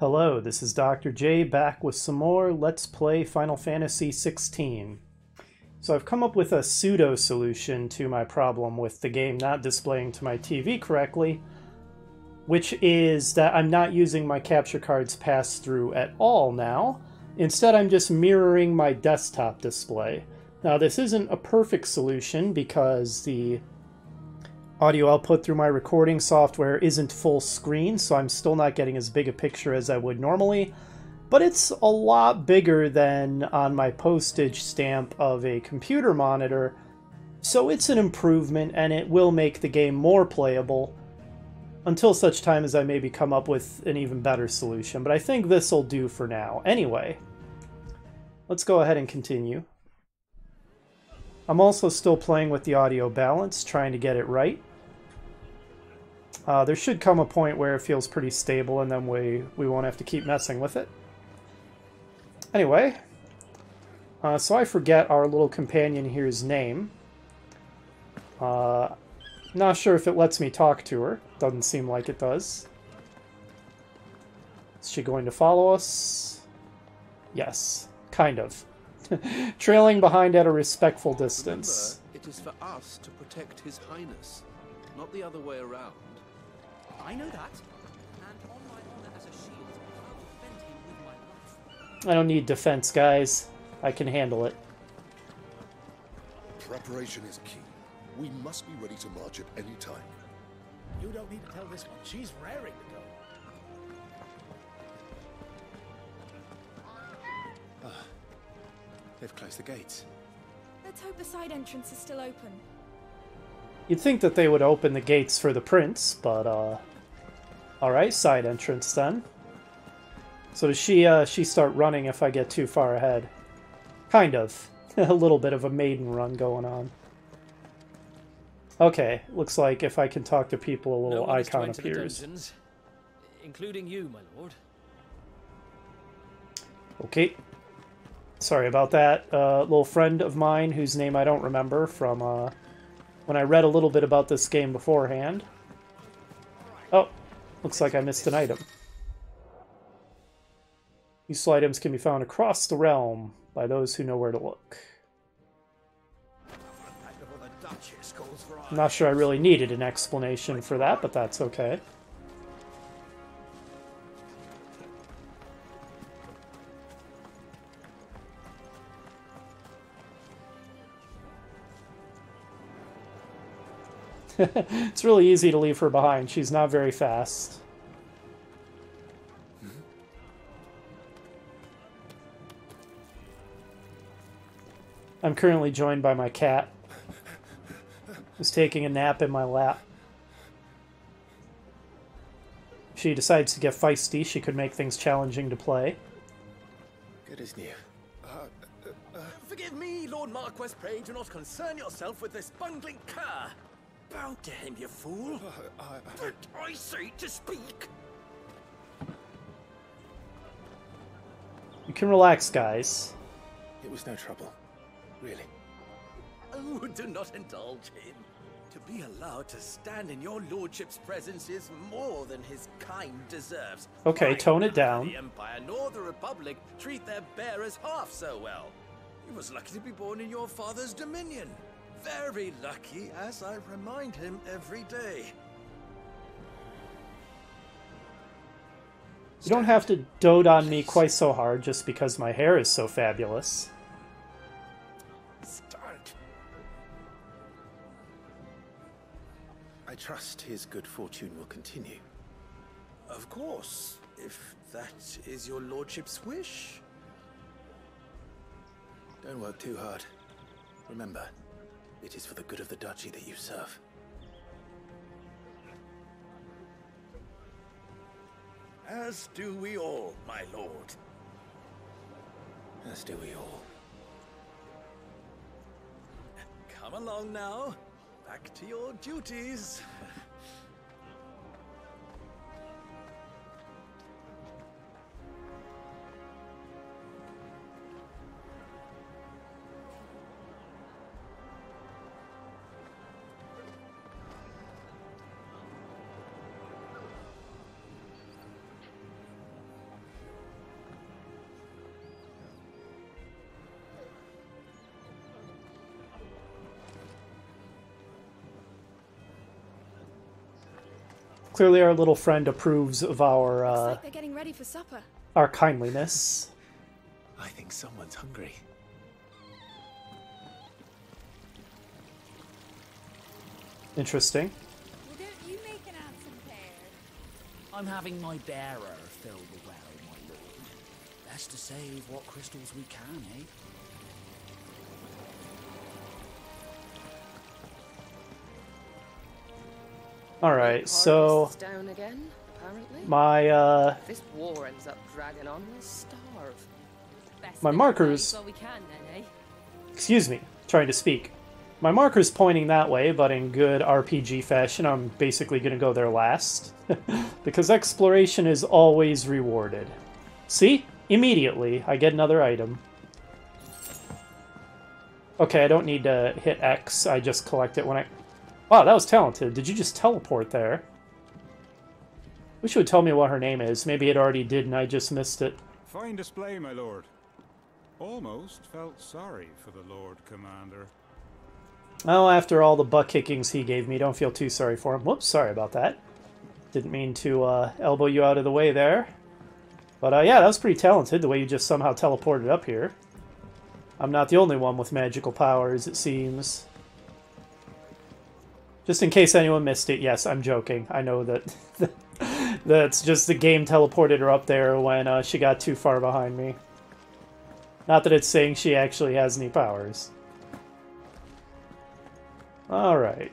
Hello, this is Dr. J back with some more Let's Play Final Fantasy XVI. So I've come up with a pseudo solution to my problem with the game not displaying to my TV correctly, which is that I'm not using my capture card's pass-through at all now. Instead, I'm just mirroring my desktop display. Now, this isn't a perfect solution because the audio output through my recording software isn't full screen, so I'm still not getting as big a picture as I would normally, but it's a lot bigger than on my postage stamp of a computer monitor, so it's an improvement and it will make the game more playable until such time as I maybe come up with an even better solution, but I think this will do for now. Anyway, let's go ahead and continue. I'm also still playing with the audio balance, trying to get it right. There should come a point where it feels pretty stable and then we won't have to keep messing with it. Anyway, so I forget our little companion here's name. Not sure if it lets me talk to her. Doesn't seem like it does. Is she going to follow us? Yes, kind of. Trailing behind at a respectful distance. Remember, it is for us to protect His Highness, not the other way around. I know that. And on my honor as a shield, I'll defend him with my life. I don't need defense, guys. I can handle it. Preparation is key. We must be ready to march at any time. You don't need to tell this one. She's raring to go. They've closed the gates. Let's hope the side entrance is still open. You'd think that they would open the gates for the prince, but, alright, side entrance then. So does she start running if I get too far ahead? Kind of. A little bit of a maiden run going on. Okay, looks like if I can talk to people, a little icon appears. Dungeons, including you, my lord. Okay. Sorry about that. Little friend of mine whose name I don't remember from when I read a little bit about this game beforehand. Oh, looks like I missed an item. Useful items can be found across the realm by those who know where to look. I'm not sure I really needed an explanation for that, but that's okay. It's really easy to leave her behind. She's not very fast. I'm currently joined by my cat, who's taking a nap in my lap. If she decides to get feisty, she could make things challenging to play. Good as new. Forgive me, Lord Marquess, pray do not concern yourself with this bungling cur. Bow to him, you fool. But I say to speak. You can relax, guys. It was no trouble. Really. Oh, do not indulge him. To be allowed to stand in your lordship's presence is more than his kind deserves. Okay, tone it down. The Empire nor the Republic treat their bearers half so well. He was lucky to be born in your father's dominion. Very lucky, as I remind him every day. You don't have to dote on me quite so hard just because my hair is so fabulous. Start. I trust his good fortune will continue. Of course, if that is your lordship's wish. Don't work too hard. Remember, it is for the good of the duchy that you serve. As do we all, my lord. As do we all. Come along now. Back to your duties. Clearly our little friend approves of Looks like they're getting ready for supper. our kindliness. I think someone's hungry. Interesting. Well, don't you make an handsome pair? I'm having my bearer fill the well, my lord. Best to save what crystals we can, eh? Alright, so Harvest's down again, apparently. my If this war ends up dragging on, we'll starve. Best My to markers- while we can, then, eh? excuse me, trying to speak. My marker's pointing that way, but in good RPG fashion, I'm basically going to go there last. Because exploration is always rewarded. See? Immediately, I get another item. Okay, I don't need to hit X, I just collect it when I... Wow, that was talented. Did you just teleport there? Wish you would tell me what her name is. Maybe it already did and I just missed it. Fine display, my lord. Almost felt sorry for the Lord Commander. Oh, after all the butt kickings he gave me, don't feel too sorry for him. Whoops, sorry about that. Didn't mean to elbow you out of the way there. But yeah, that was pretty talented, the way you just somehow teleported up here. I'm not the only one with magical powers, it seems. Just in case anyone missed it, yes, I'm joking. I know that that's just the game teleported her up there when she got too far behind me. Not that it's saying she actually has any powers. Alright.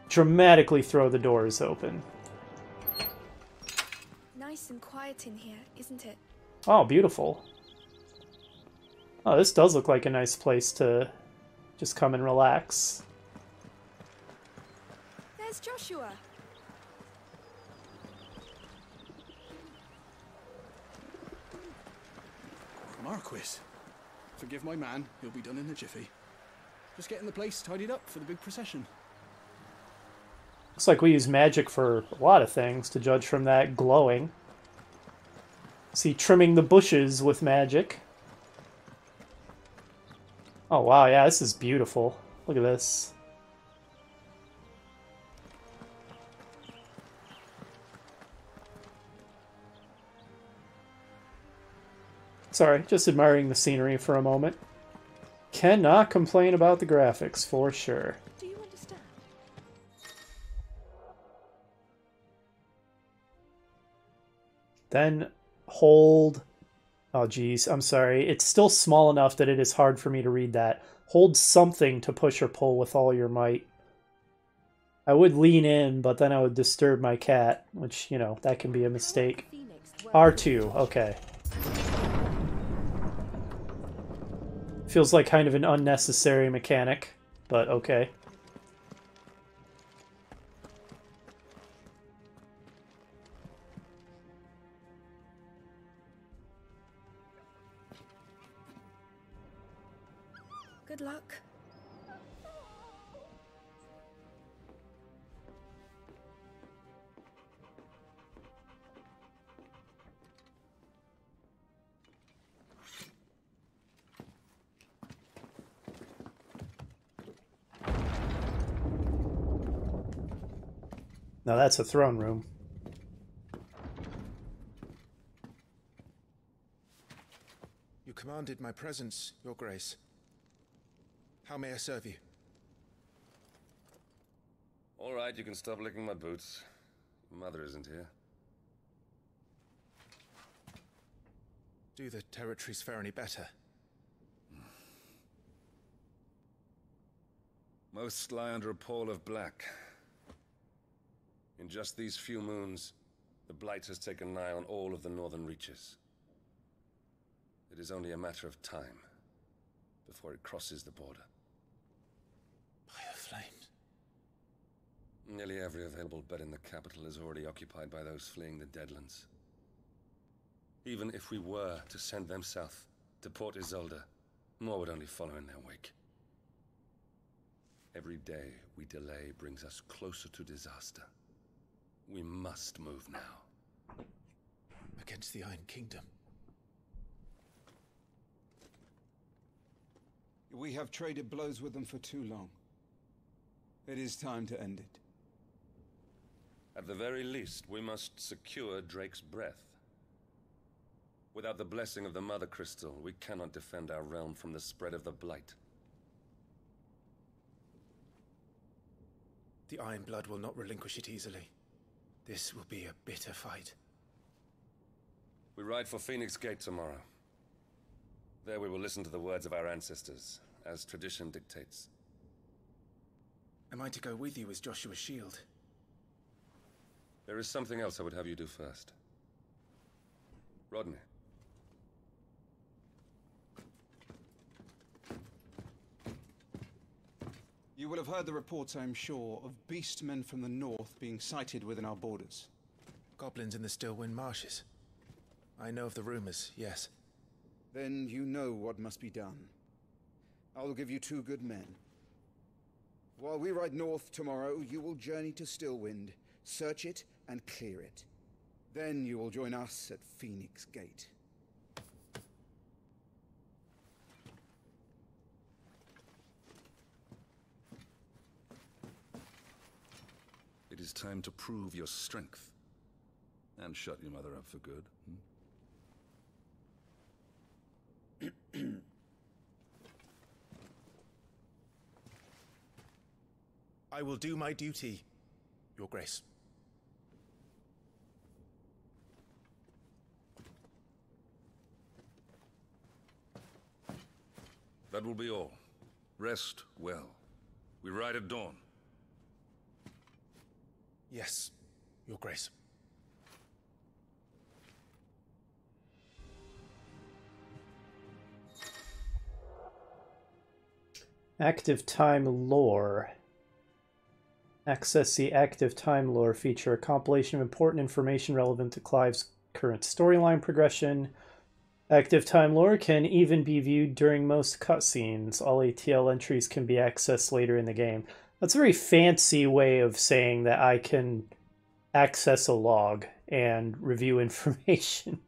Dramatically throw the doors open. Nice and quiet in here, isn't it? Oh, beautiful. Oh, this does look like a nice place to just come and relax. There's Joshua. Marquis. Forgive my man, he'll be done in a jiffy. Just getting the place tidied up for the big procession. Looks like we use magic for a lot of things, to judge from that glowing. See, trimming the bushes with magic. Oh wow, yeah, this is beautiful. Look at this. Sorry, just admiring the scenery for a moment. Cannot complain about the graphics, for sure. Do you understand? Then hold... Oh geez, I'm sorry. It's still small enough that it is hard for me to read that. Hold something to push or pull with all your might. I would lean in, but then I would disturb my cat, which, you know, that can be a mistake. R2, okay. Feels like kind of an unnecessary mechanic, but okay. Good luck. Now that's a throne room. You commanded my presence, Your Grace. How may I serve you? All right, you can stop licking my boots. Mother isn't here. Do the territories fare any better? Most lie under a pall of black. In just these few moons, the Blight has taken nigh on all of the northern reaches. It is only a matter of time before it crosses the border. By the flames. Nearly every available bed in the capital is already occupied by those fleeing the Deadlands. Even if we were to send them south to Port Isolde, more would only follow in their wake. Every day we delay brings us closer to disaster. We must move now. Against the Iron Kingdom. We have traded blows with them for too long. It is time to end it. At the very least, we must secure Drake's breath. Without the blessing of the Mother Crystal, we cannot defend our realm from the spread of the Blight. The Iron Blood will not relinquish it easily. This will be a bitter fight. We ride for Phoenix Gate tomorrow. There we will listen to the words of our ancestors, as tradition dictates. Am I to go with you as Joshua's shield? There is something else I would have you do first. Rodney. You will have heard the reports, I am sure, of beastmen from the north being sighted within our borders. Goblins in the Stillwind Marshes. I know of the rumors, yes. Then you know what must be done. I will give you 2 good men. While we ride north tomorrow, you will journey to Stillwind, search it, and clear it. Then you will join us at Phoenix Gate. It is time to prove your strength. And shut your mother up for good. I will do my duty, Your Grace. That will be all. Rest well. We ride at dawn. Yes, Your Grace. Active Time Lore. Access the Active Time Lore feature, a compilation of important information relevant to Clive's current storyline progression. Active Time Lore can even be viewed during most cutscenes. All ATL entries can be accessed later in the game. That's a very fancy way of saying that I can access a log and review information.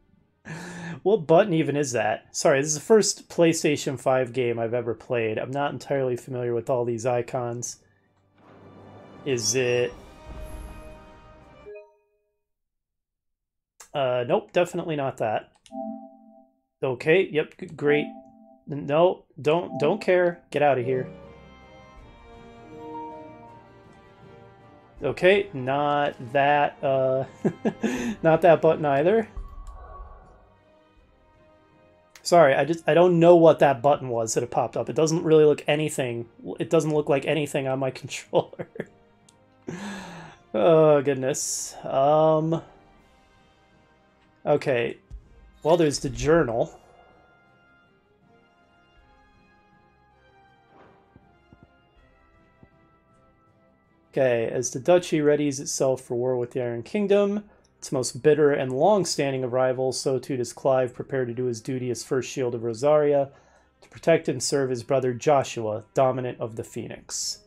What button even is that? Sorry, this is the first PlayStation 5 game I've ever played. I'm not entirely familiar with all these icons. Is it... nope, definitely not that. Okay, yep, great. No, don't care. Get out of here. Okay, not that, not that button either. Sorry, I don't know what that button was that it popped up. It doesn't really look anything. It doesn't look like anything on my controller. Oh, goodness. Okay. Well, there's the journal. Okay, as the Duchy readies itself for war with the Iron Kingdom, its most bitter and long-standing of rivals, so too does Clive prepare to do his duty as First Shield of Rosaria, to protect and serve his brother Joshua, Dominant of the Phoenix.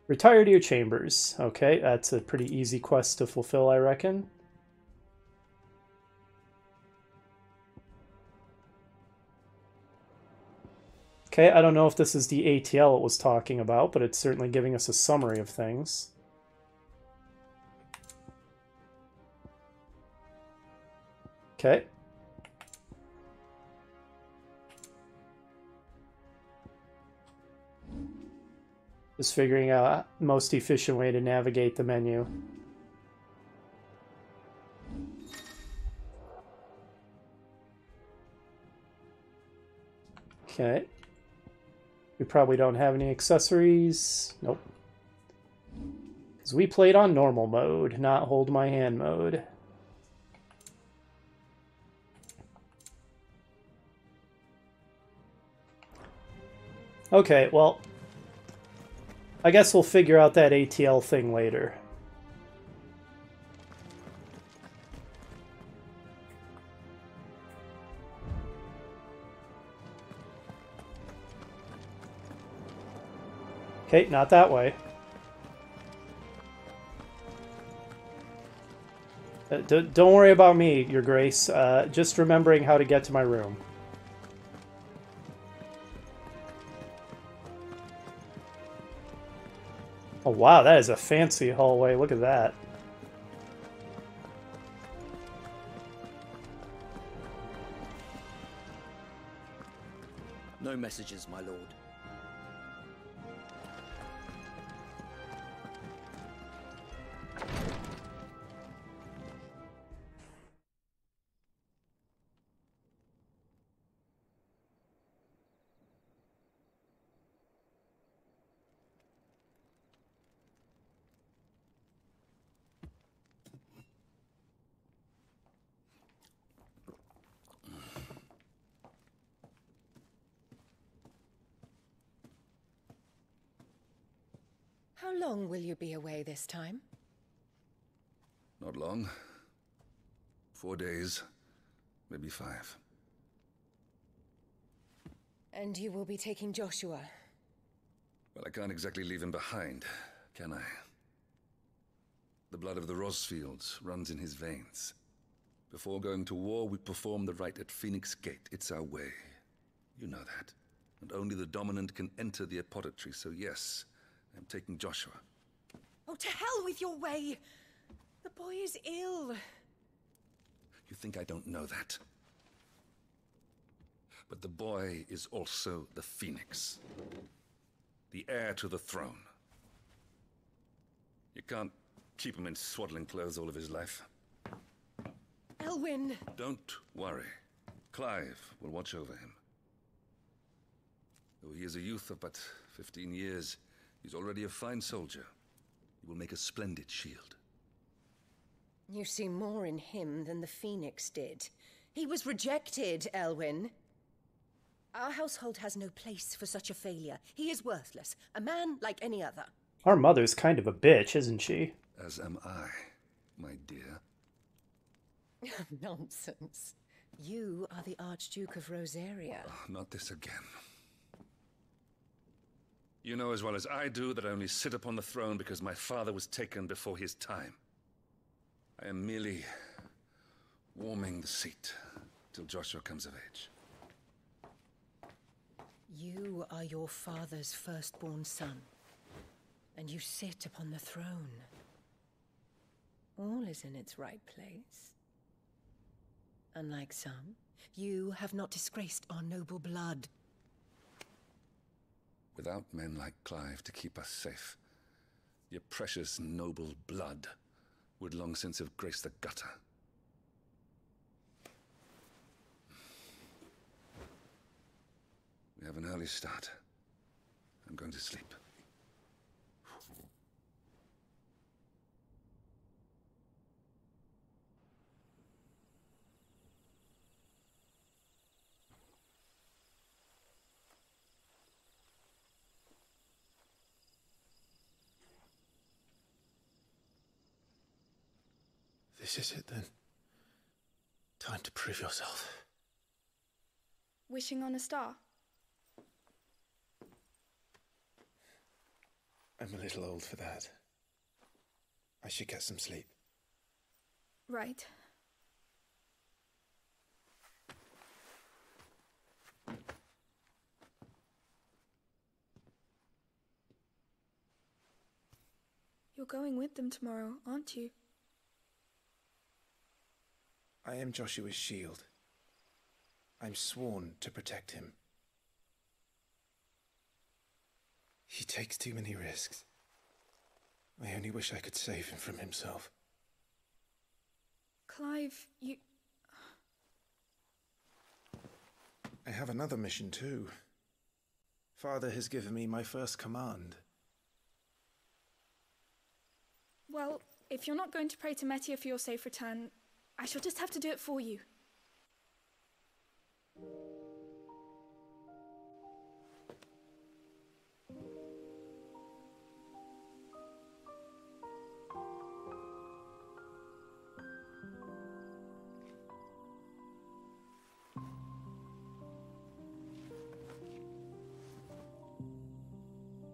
Retire to your chambers. Okay, that's a pretty easy quest to fulfill, I reckon. Okay, I don't know if this is the ATL it was talking about, but it's certainly giving us a summary of things. Okay. Just figuring out the most efficient way to navigate the menu. Okay. We probably don't have any accessories. Nope. Because we played on normal mode, not hold my hand mode. Okay, well, I guess we'll figure out that ATL thing later. Okay, not that way. Don't worry about me, Your Grace. Just remembering how to get to my room. Oh wow, that is a fancy hallway. Look at that. No messages, my lord. How long will you be away this time? Not long. 4 days, maybe 5. And you will be taking Joshua? Well, I can't exactly leave him behind, can I? The blood of the Rosfields runs in his veins. Before going to war, we perform the rite at Phoenix Gate. It's our way. You know that. And only the dominant can enter the apothecary, so yes, I'm taking Joshua. Oh, to hell with your way! The boy is ill. You think I don't know that? But the boy is also the Phoenix. The heir to the throne. You can't keep him in swaddling clothes all of his life. Elwyn! Don't worry. Clive will watch over him. Though he is a youth of but 15 years, he's already a fine soldier. He will make a splendid shield. You see more in him than the Phoenix did. He was rejected, Elwyn. Our household has no place for such a failure. He is worthless, a man like any other. Our mother's kind of a bitch, isn't she? As am I, my dear. Nonsense. You are the Archduke of Rosaria. Oh, not this again. You know as well as I do that I only sit upon the throne because my father was taken before his time. I am merely warming the seat till Joshua comes of age. You are your father's firstborn son, and you sit upon the throne. All is in its right place. Unlike some, you have not disgraced our noble blood. Without men like Clive to keep us safe, your precious noble blood would long since have graced the gutter. We have an early start. I'm going to sleep. This is it then. Time to prove yourself. Wishing on a star? I'm a little old for that. I should get some sleep. Right. You're going with them tomorrow, aren't you? I am Joshua's shield. I'm sworn to protect him. He takes too many risks. I only wish I could save him from himself. Clive, you... I have another mission too. Father has given me my first command. Well, if you're not going to pray to Metia for your safe return, I shall just have to do it for you.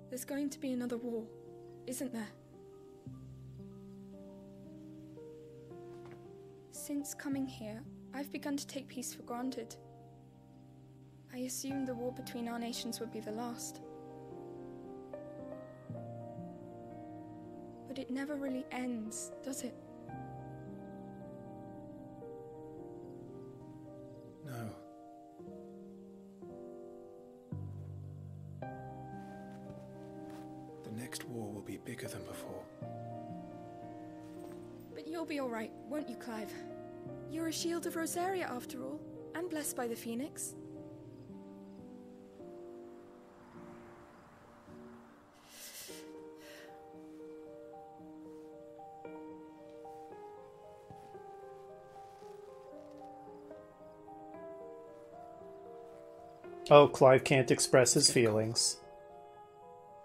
There's going to be another war, isn't there? Since coming here, I've begun to take peace for granted. I assumed the war between our nations would be the last. But it never really ends, does it? No. The next war will be bigger than before. But you'll be alright, won't you, Clive? You're a shield of Rosaria after all, and blessed by the Phoenix. Oh, Clive can't express his feelings.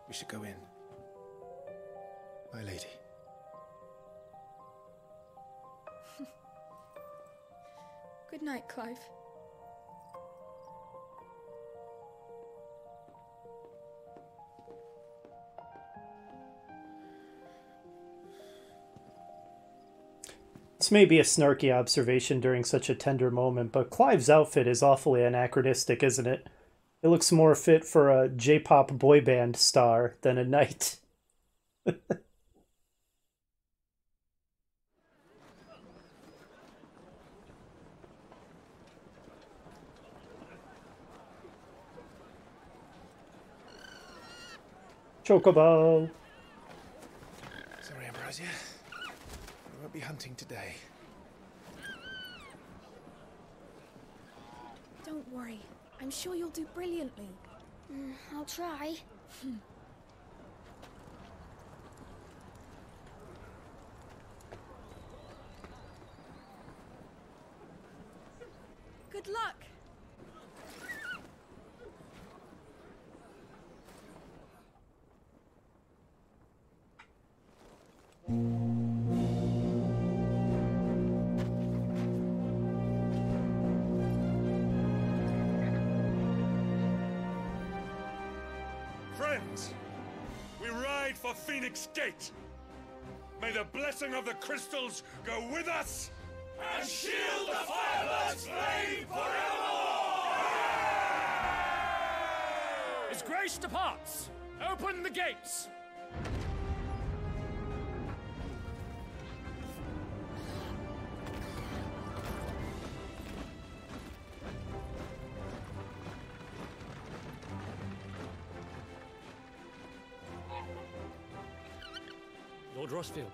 We should go in. My lady. Good night, Clive. This may be a snarky observation during such a tender moment, but Clive's outfit is awfully anachronistic, isn't it? It looks more fit for a J-pop boy band star than a knight. Chocobo! Sorry, Ambrosia. We won't be hunting today. Don't worry. I'm sure you'll do brilliantly. I'll try. Good luck! Friends, we ride for Phoenix Gate. May the blessing of the crystals go with us And shield the Firebird's flame forevermore! His Grace departs! Open the gates! Lord Rosfield,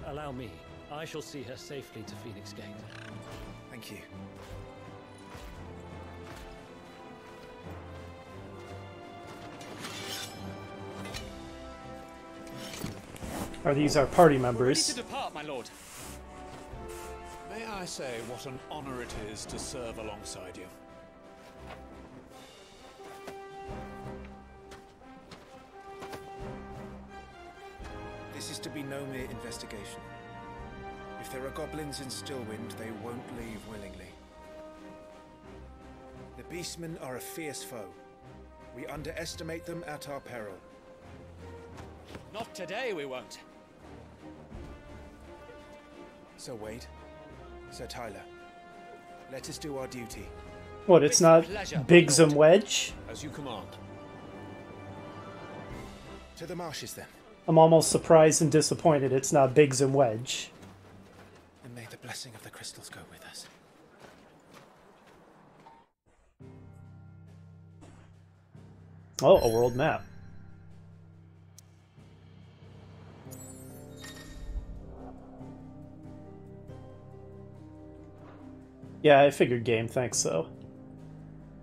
allow me. I shall see her safely to Phoenix Gate. Thank you. Are these our party Ready members? to depart, my lord. May I say what an honor it is to serve alongside you? This is to be no mere investigation. If there are goblins in Stillwind, they won't leave willingly. The Beastmen are a fierce foe. We underestimate them at our peril. Not today, we won't. Sir Wade, Sir Tyler, let us do our duty. What, it's not Biggs and Wedge? As you command. To the marshes, then. I'm almost surprised and disappointed it's not Biggs and Wedge. And may the blessing of the crystals go with us. Oh, a world map. Yeah, I figured game thinks so.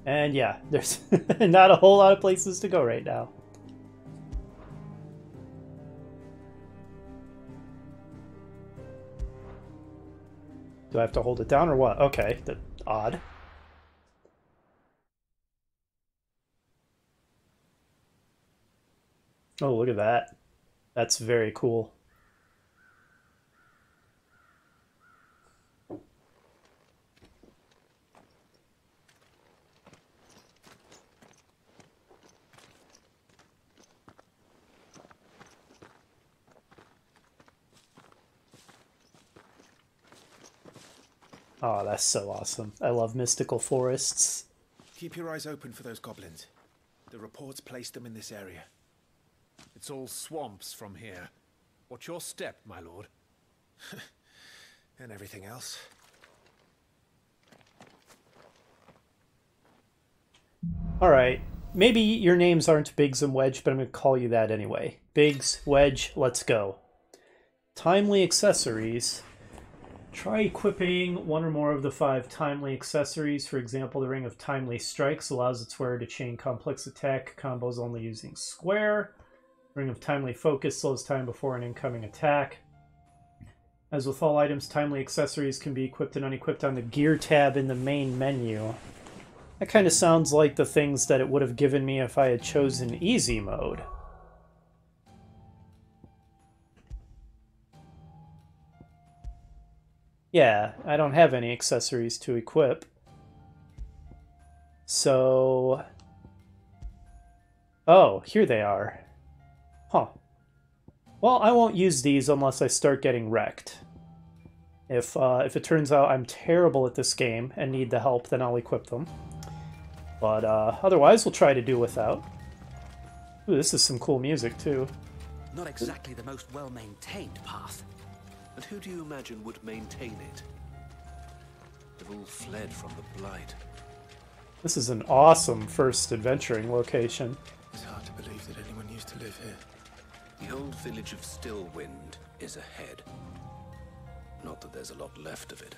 And yeah, there's not a whole lot of places to go right now. Do I have to hold it down or what? Okay, that's odd. Oh, look at that. That's very cool. Oh, that's so awesome. I love mystical forests. Keep your eyes open for those goblins. The reports placed them in this area. It's all swamps from here. What's your step, my lord? And everything else? Alright, maybe your names aren't Biggs and Wedge, but I'm going to call you that anyway. Biggs, Wedge, let's go. Timely accessories. Try equipping one or more of the 5 timely accessories. For example, the Ring of Timely Strikes allows its wearer to chain complex attack combos only using square. Ring of Timely Focus slows time before an incoming attack. As with all items, timely accessories can be equipped and unequipped on the gear tab in the main menu. That kind of sounds like the things that it would have given me if I had chosen easy mode. Yeah, I don't have any accessories to equip. So... oh, here they are. Huh. Well, I won't use these unless I start getting wrecked. If it turns out I'm terrible at this game and need the help, then I'll equip them. But otherwise, we'll try to do without. Ooh, this is some cool music, too. Not exactly the most well-maintained path. And who do you imagine would maintain it? They've all fled from the Blight. This is an awesome first adventuring location. It's hard to believe that anyone used to live here. The old village of Stillwind is ahead. Not that there's a lot left of it.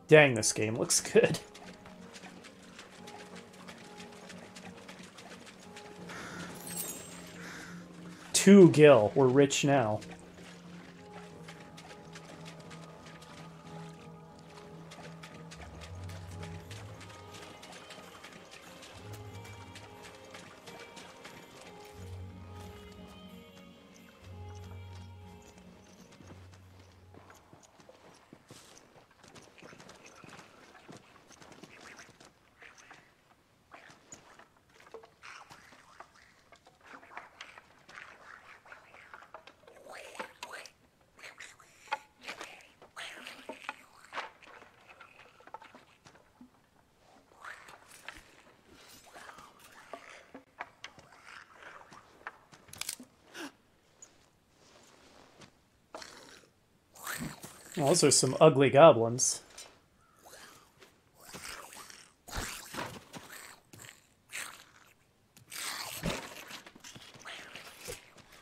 Dang, this game looks good. Two gil. We're rich now. Well, those are some ugly goblins.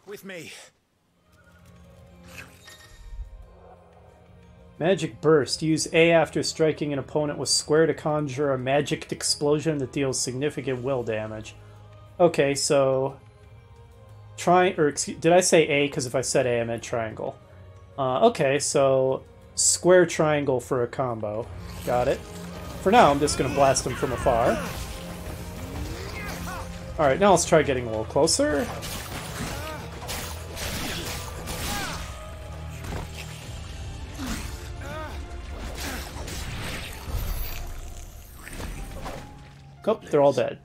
With me. Magic Burst. Use A after striking an opponent with square to conjure a magic explosion that deals significant will damage. Okay, so... did I say A? Because if I said A, I meant triangle. Okay, so square triangle for a combo. Got it. For now, I'm just going to blast him from afar. Alright, now let's try getting a little closer. Oh, they're all dead.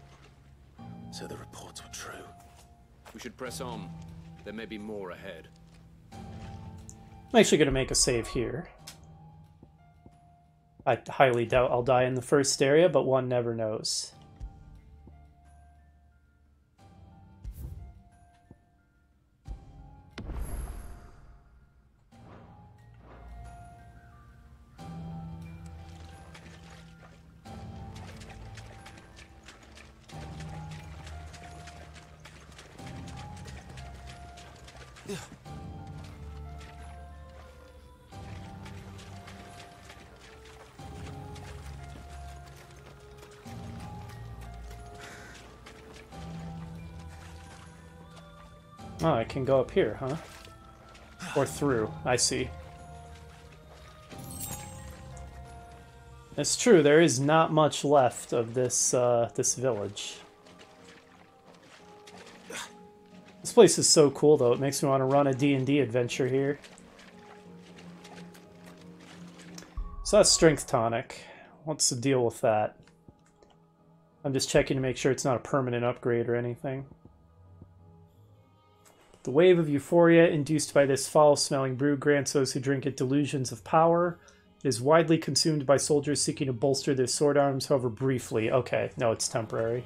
So the reports were true. We should press on. There may be more ahead. I'm actually going to make a save here. I highly doubt I'll die in the first area, but one never knows. Oh, I can go up here, huh? Or through, I see. It's true, there is not much left of this, this village. This place is so cool, though. It makes me want to run a D&D adventure here. So that's Strength Tonic. What's the deal with that? I'm just checking to make sure it's not a permanent upgrade or anything. The wave of euphoria induced by this foul-smelling brew grants those who drink it delusions of power. It is widely consumed by soldiers seeking to bolster their sword arms, however briefly. Okay, no, it's temporary.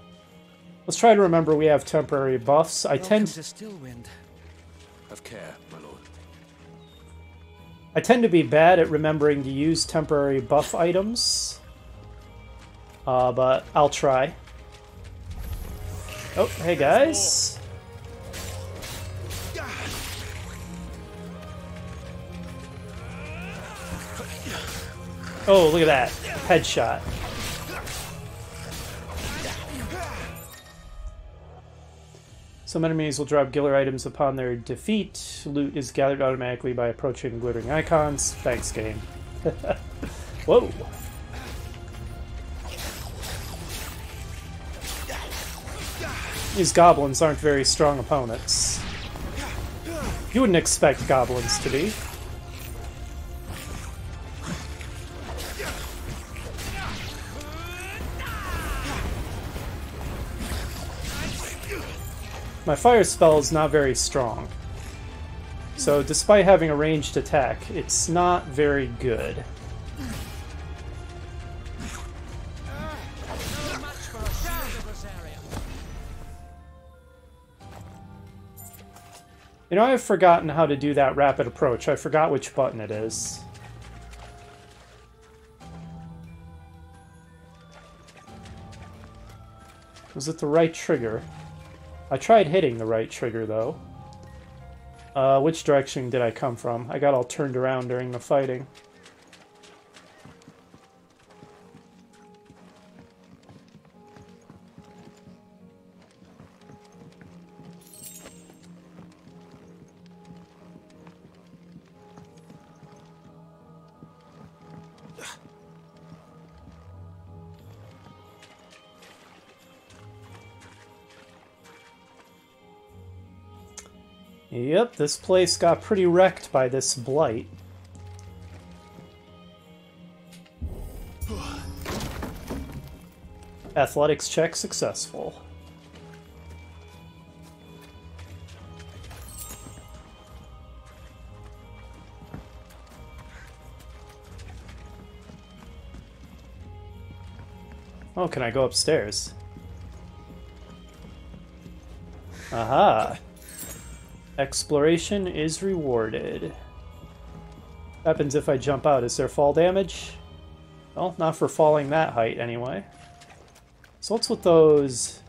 Let's try to remember we have temporary buffs. I tend to Stillwind. Have care, my lord. I tend to be bad at remembering to use temporary buff items. But I'll try. Oh, hey guys. Oh, look at that. Headshot. Some enemies will drop Giller items upon their defeat. Loot is gathered automatically by approaching glittering icons. Thanks, game. Whoa. These goblins aren't very strong opponents. You wouldn't expect goblins to be. My fire spell is not very strong. So despite having a ranged attack, it's not very good. You know, I've forgotten how to do that rapid approach. I forgot which button it is. Was it the right trigger? I tried hitting the right trigger, though. Which direction did I come from? I got all turned around during the fighting. Yep, this place got pretty wrecked by this blight. Athletics check successful. Oh, can I go upstairs? Aha! Exploration is rewarded. What happens if I jump out? Is there fall damage? Well, not for falling that height, anyway. So what's with those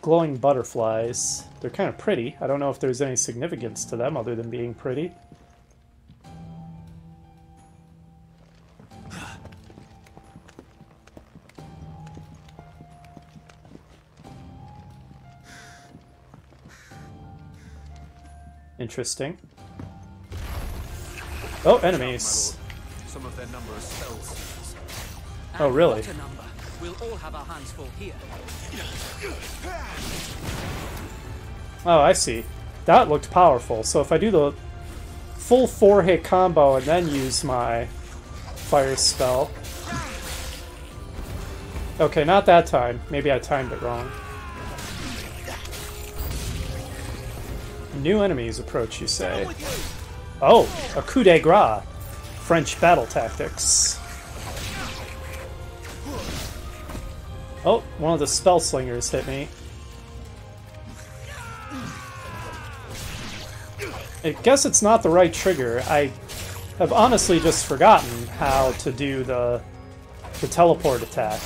glowing butterflies? They're kind of pretty. I don't know if there's any significance to them other than being pretty. Interesting. Oh, enemies. Some of their number is spells. Oh, really? We'll all have our hands full here. Oh, I see. That looked powerful. So if I do the full 4-hit combo and then use my fire spell. Okay, not that time. Maybe I timed it wrong. New enemies approach, you say? Oh, a coup de grace. French battle tactics. Oh, one of the spell slingers hit me. I guess it's not the right trigger. I have honestly just forgotten how to do the teleport attack.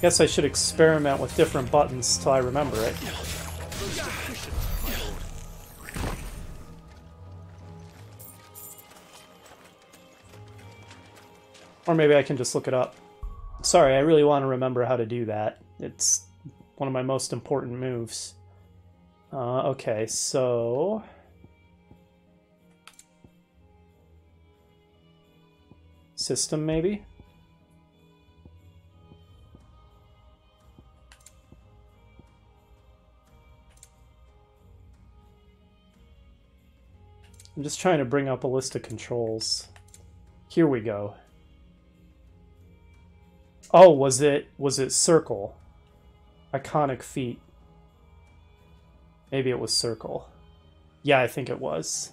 Guess I should experiment with different buttons till I remember it. Or maybe I can just look it up. Sorry, I really want to remember how to do that. It's one of my most important moves. Okay, so... System, maybe? I'm just trying to bring up a list of controls. Here we go. Oh, was it circle? Iconic feat. Maybe it was circle. Yeah, I think it was.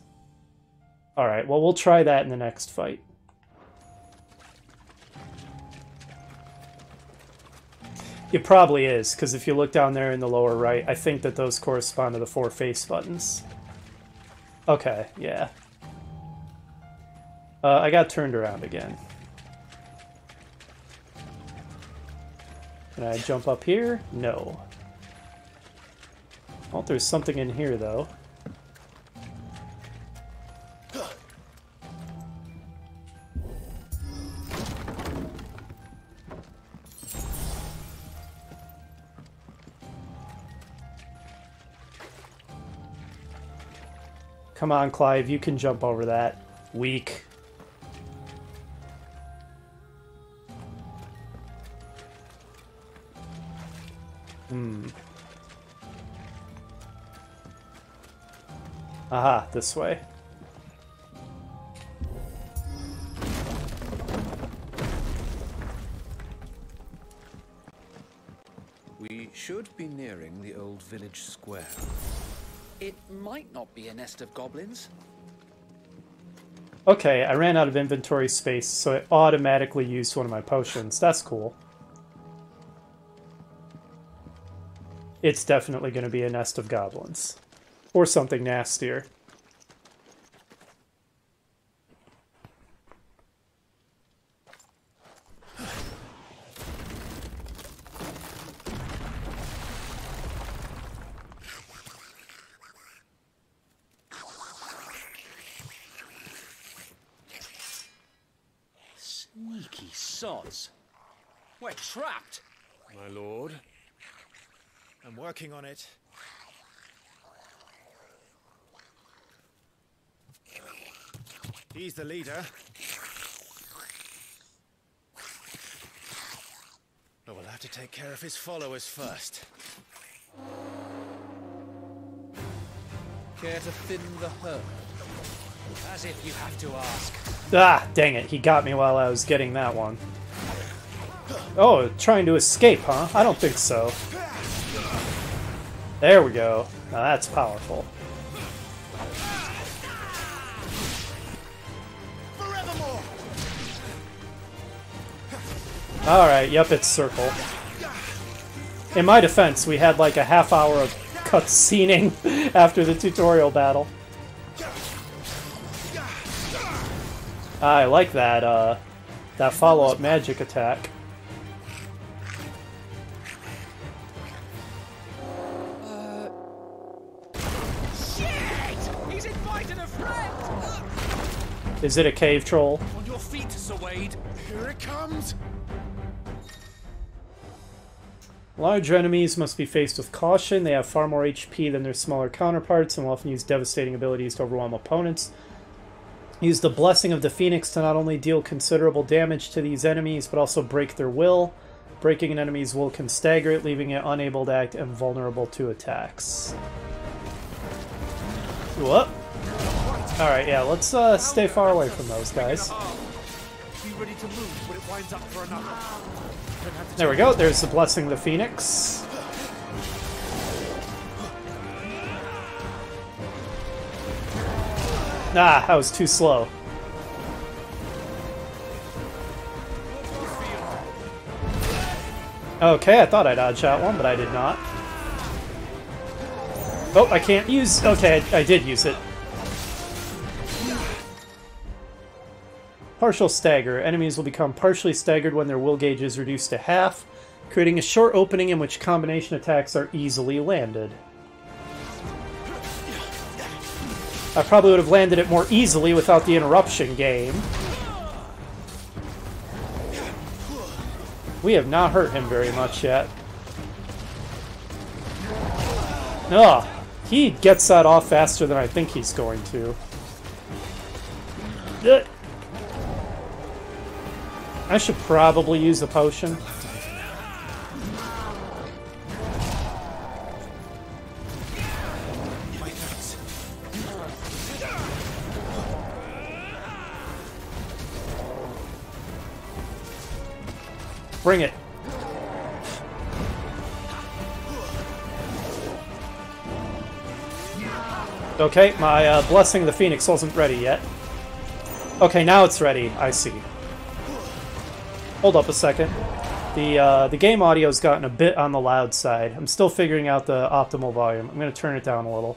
Alright, well, we'll try that in the next fight. It probably is, because if you look down there in the lower right, I think that those correspond to the 4 face buttons. Okay, yeah. I got turned around again. Can I jump up here? No. Oh, there's something in here, though. Come on, Clive, you can jump over that. Weak. Aha, this way. We should be nearing the old village square. It might not be a nest of goblins. Okay, I ran out of inventory space, so it automatically used one of my potions. That's cool. It's definitely going to be a nest of goblins. Or something nastier. Sneaky sods. We're trapped. My lord. I'm working on it. He's the leader. But we'll have to take care of his followers first. Care to thin the herd? As if you have to ask. Ah, dang it. He got me while I was getting that one. Oh, trying to escape, huh? I don't think so. There we go. Now that's powerful. Alright, yep, it's circle. In my defense, we had like a half hour of cutscening after the tutorial battle. I like that, that follow-up magic attack. Shit! He's invited a friend! Is it a cave troll? On your feet, Sir Wade. Here it comes! Large enemies must be faced with caution. They have far more HP than their smaller counterparts and will often use devastating abilities to overwhelm opponents. Use the Blessing of the Phoenix to not only deal considerable damage to these enemies, but also break their will. Breaking an enemy's will can stagger it, leaving it unable to act and vulnerable to attacks. Whoop. Alright, yeah, let's stay far away from those guys. Be ready to move when it winds up for another. There we go, there's the Blessing of the Phoenix. Ah, that was too slow. Okay, I thought I dodged that one, but I did not. Oh, I can't use... Okay, I did use it. Partial stagger. Enemies will become partially staggered when their will gauge is reduced to half, creating a short opening in which combination attacks are easily landed. I probably would have landed it more easily without the interruption game. We have not hurt him very much yet. Ugh, he gets that off faster than I think he's going to. I should probably use the potion. Bring it. Okay, my Blessing of the Phoenix wasn't ready yet. Okay, now it's ready. I see. Hold up a second. The game audio's gotten a bit on the loud side. I'm still figuring out the optimal volume. I'm going to turn it down a little.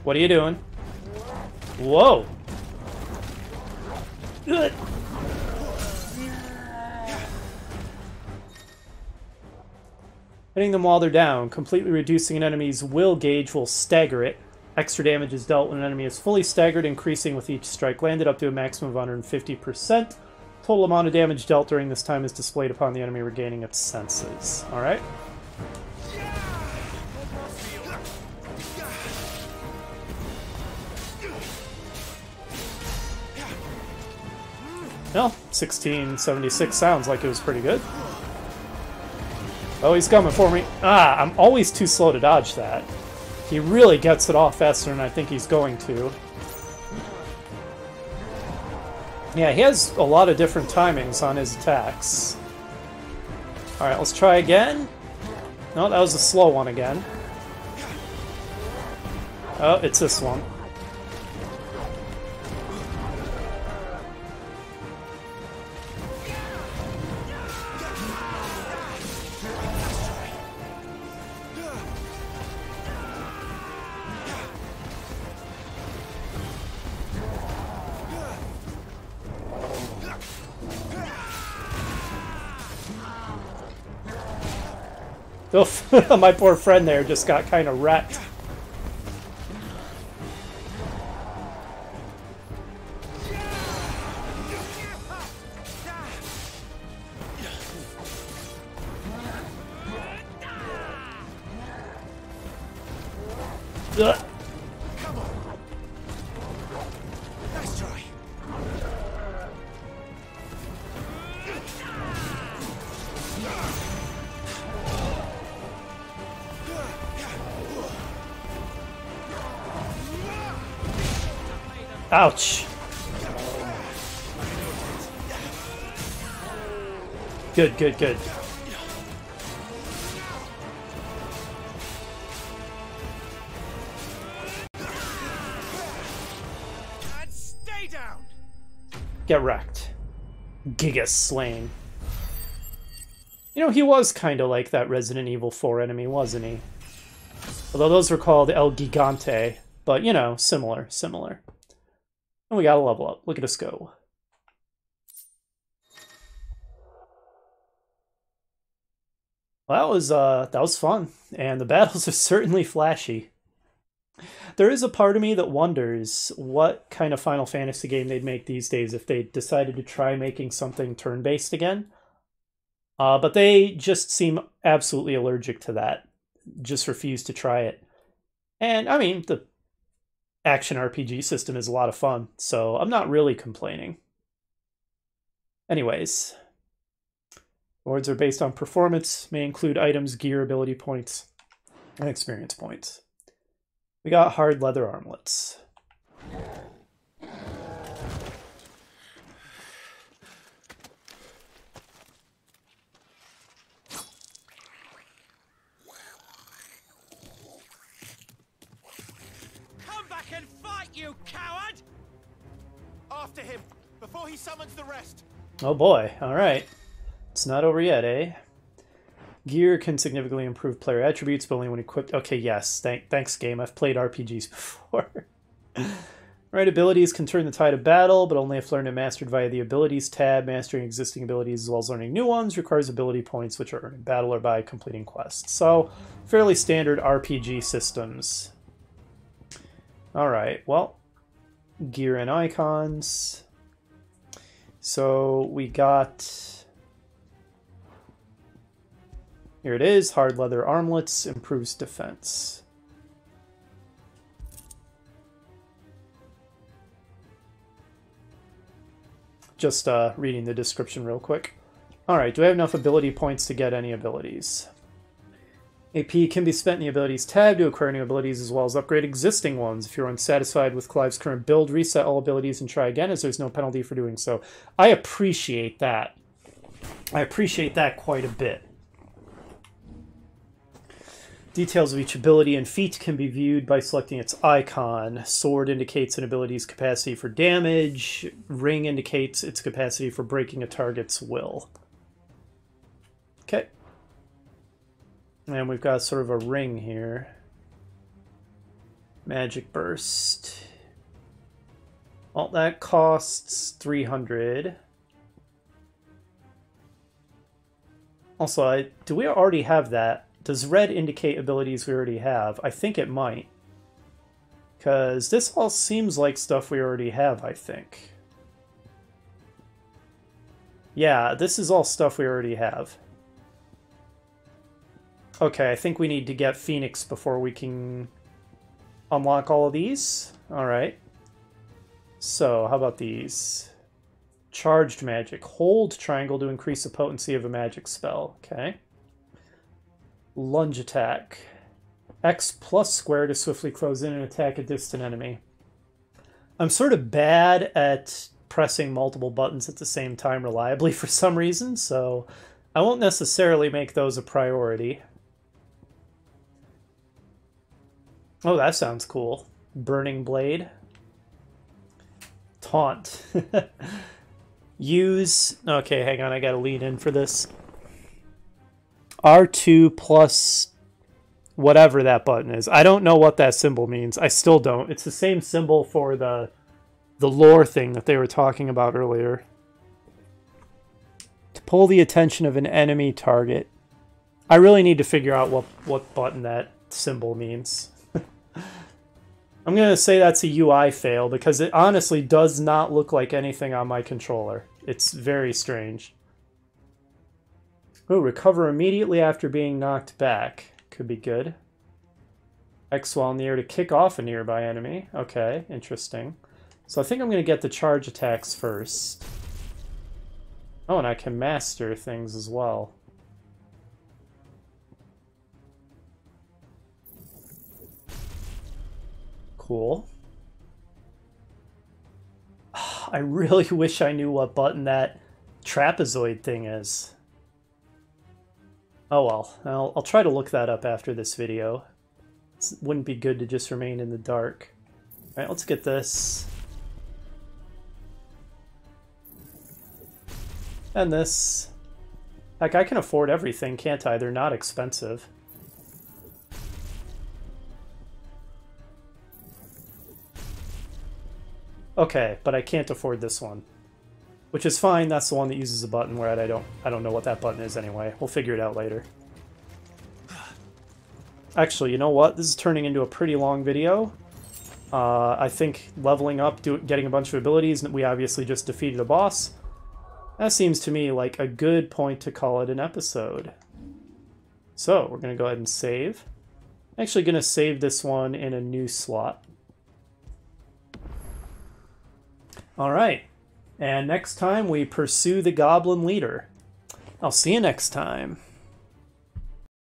What are you doing? Whoa! Ugh. Hitting them while they're down, completely reducing an enemy's will gauge will stagger it. Extra damage is dealt when an enemy is fully staggered, increasing with each strike landed up to a maximum of 150%. Total amount of damage dealt during this time is displayed upon the enemy regaining its senses. Alright. Well, 1676 sounds like it was pretty good. Oh, he's coming for me. Ah, I'm always too slow to dodge that. He really gets it off faster than I think he's going to. Yeah, he has a lot of different timings on his attacks. Alright, let's try again. No, that was a slow one again. Oh, it's this one. Oof, my poor friend there just got kind of wrecked. Ugh. Nice try. Ouch. Good, good, good. And stay down. Get wrecked. Gigas slain. You know, he was kind of like that Resident Evil 4 enemy, wasn't he? Although those were called El Gigante. But, you know, similar. And we got a level up. Look at us go. Well, that was fun. And the battles are certainly flashy. There is a part of me that wonders what kind of Final Fantasy game they'd make these days if they decided to try making something turn-based again. But they just seem absolutely allergic to that. Just refuse to try it. And, I mean, the action RPG system is a lot of fun, so I'm not really complaining. Anyways, rewards are based on performance, may include items, gear, ability points, and experience points. We got hard leather armlets. You coward! After him, before he summons the rest. Oh boy, alright. It's not over yet, eh? Gear can significantly improve player attributes, but only when equipped. Okay, yes. Thanks, game. I've played RPGs before. Right, abilities can turn the tide of battle, but only if learned and mastered via the abilities tab. Mastering existing abilities as well as learning new ones requires ability points, which are earned in battle or by completing quests. So, fairly standard RPG systems. Alright, well, gear and icons. So we got, here it is, hard leather armlets, improves defense. Just reading the description real quick. Alright, do I have enough ability points to get any abilities? AP can be spent in the abilities tab to acquire new abilities as well as upgrade existing ones. If you're unsatisfied with Clive's current build, reset all abilities and try again, as there's no penalty for doing so. I appreciate that. I appreciate that quite a bit. Details of each ability and feat can be viewed by selecting its icon. Sword indicates an ability's capacity for damage. Ring indicates its capacity for breaking a target's will. Okay. And we've got sort of a ring here. Magic Burst. Well, that costs 300. Also, do we already have that? Does red indicate abilities we already have? I think it might. Because this all seems like stuff we already have, I think. Yeah, this is all stuff we already have. Okay, I think we need to get Phoenix before we can unlock all of these. Alright. So, how about these? Charged magic. Hold triangle to increase the potency of a magic spell. Okay. Lunge attack. X plus square to swiftly close in and attack a distant enemy. I'm sort of bad at pressing multiple buttons at the same time reliably for some reason, so I won't necessarily make those a priority. Oh, that sounds cool. Burning Blade. Taunt. Use... Okay, hang on, I gotta lean in for this. R2 plus whatever that button is. I don't know what that symbol means. I still don't. It's the same symbol for the lore thing that they were talking about earlier. To pull the attention of an enemy target. I really need to figure out what button that symbol means. I'm going to say that's a UI fail because it honestly does not look like anything on my controller. It's very strange. Oh, recover immediately after being knocked back. Could be good. X while in the air to kick off a nearby enemy. Okay, interesting. So I think I'm going to get the charge attacks first. Oh, and I can master things as well. Cool. I really wish I knew what button that trapezoid thing is. Oh well, I'll try to look that up after this video. It wouldn't be good to just remain in the dark. Alright, let's get this. And this. Heck, I can afford everything, can't I? They're not expensive. Okay, but I can't afford this one. Which is fine, that's the one that uses a button where I don't know what that button is anyway. We'll figure it out later. Actually, you know what? This is turning into a pretty long video. I think leveling up, getting a bunch of abilities, and we obviously just defeated a boss. That seems to me like a good point to call it an episode. So, we're going to go ahead and save. I'm actually going to save this one in a new slot. Alright, and next time we pursue the Goblin Leader. I'll see you next time.